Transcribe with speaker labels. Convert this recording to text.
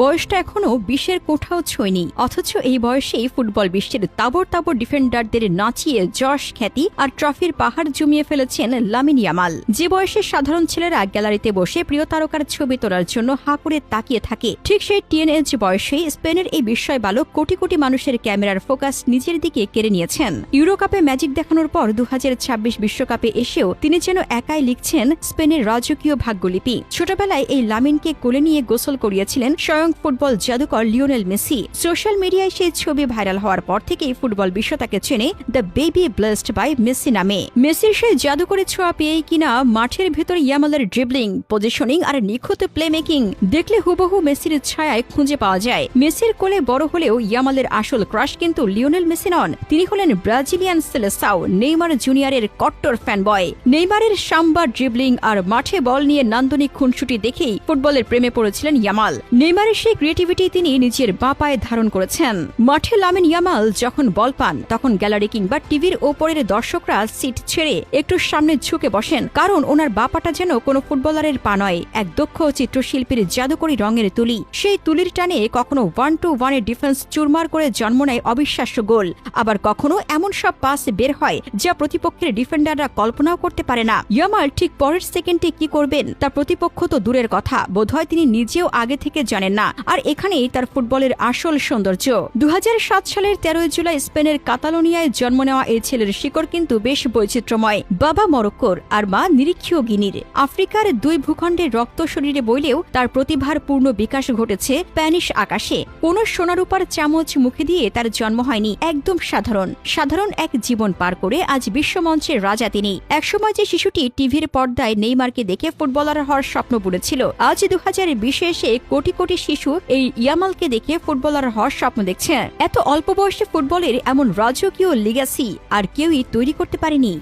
Speaker 1: বয়সটা এখনো 20-এর কোঠাও ছোঁয়নি, অথচ এই বয়সেই ফুটবল বিশ্বের তাবর তাবর ডিফেন্ডারদের নাচিয়ে যশ, খ্যাতি আর ট্রফির পাহাড় জমিয়ে ফেলেছেন লামিন ইয়ামাল। যে বয়সের সাধারণ ছেলেরা গ্যালারিতে বসে প্রিয় তারকার ছবি তোলার জন্য হাঁ করে তাকিয়ে থাকে, ঠিক সেই টিনেজ বয়সেই স্পেনের এই বিস্ময় বালক কোটি কোটি মানুষের ক্যামেরার ফোকাস নিজের দিকে কেড়ে নিয়েছেন। ইউরোকাপে ম্যাজিক দেখানোর পর 2026 বিশ্বকাপে এসেও তিনি যেন একাই লিখছেন স্পেনের রাজকীয় ভাগ্যলিপি। ছোটবেলায় এই লামিনকে কোলে নিয়ে গোসল করিয়েছিলেন স্বয়ং ফুটবল জাদুকর লিওনেল মেসি। সোশ্যাল মিডিয়ায় সেই ছবি ভাইরাল হওয়ার পর থেকেই ফুটবল বিশ্ব তাকে চেনে the baby blessed by Messi নামে। মেসির সেই জাদুকরে ছোঁয়া পেয়েই কিনা মাঠের ভেতর ইয়ামালের ড্রিবলিং, পজিশনিং আর নিখুঁত প্লে মেকিং দেখলে হুবহু মেসির ছায়ায় খুঁজে পাওয়া যায়। মেসির কোলে বড় হলেও ইয়ামালের আসল ক্রাশ কিন্তু লিওনেল মেসি নন, তিনি হলেন ব্রাজিলিয়ান সেলেসাও নেইমার জুনিয়রের কট্টর ফ্যানবয়। নেইমারের সাম্বা, ড্রিবলিং আর মাঠে বল নিয়ে নান্দনিক খুনসুটি দেখেই ফুটবলের প্রেমে পড়েছিলেন ইয়ামাল। নেইমারের সেই ক্রিয়েটিভিটি তিনি নিজের বাঁ পায়ে ধারণ করেছেন। মাঠে লামিন ইয়ামাল যখন বল পান তখন গ্যালারি কিংবা টিভির ওপরের দর্শকরা সিট ছেড়ে একটু সামনে ঝুঁকে বসেন, কারণ ওনার বাঁ পাটা যেন কোনো ফুটবলারের পা নয়, এক দক্ষ চিত্রশিল্পীর জাদুকরী রঙের তুলি। সেই তুলির টানে কখনো 1-2-1-এর ডিফেন্স চুরমার করে জন্ম নেয় অবিশ্বাস্য গোল, আবার কখনো এমন সব পাস বের হয় যা প্রতিপক্ষের ডিফেন্ডাররা কল্পনাও করতে পারে না। ইয়ামাল ঠিক পরের সেকেন্ডে কি করবেন তা প্রতিপক্ষ তো দূরের কথা, বোধহয় তিনি নিজেও আগে থেকে জানেন না। আর এখানেই তার ফুটবলের আসল সৌন্দর্য। 2007 সালের 13 জুলাই স্পেনের কাতালোনিয়ায় জন্ম নেওয়া এই ছেলের শিকড় কিন্তু বেশ বৈচিত্র্যময়। বাবা মরক্কোর আর মা নিরীক্ষীয় গিনির। আফ্রিকার দুই ভূখণ্ডের রক্ত শরীরে বইলেও তার প্রতিভার পূর্ণ বিকাশ ঘটেছে স্প্যানিশ আকাশে। কোনো সোনারূপার চামচ মুখে দিয়ে তার জন্ম হয়নি, একদম সাধারণ এক জীবন পার করে আজ বিশ্বমঞ্চের রাজা তিনি। একসময় যে শিশুটি টিভির পর্দায় নেইমারকে দেখে ফুটবলার হওয়ার স্বপ্ন বুনেছিল, আজ 2020-এ এসে কোটি কোটি শিশু এই ইয়ামালকে দেখে ফুটবলার হওয়ার স্বপ্ন দেখছে। এত অল্প বয়সে ফুটবলের এমন রাজকীয় লিগ্যাসি আর কেউই তৈরি করতে পারেনি।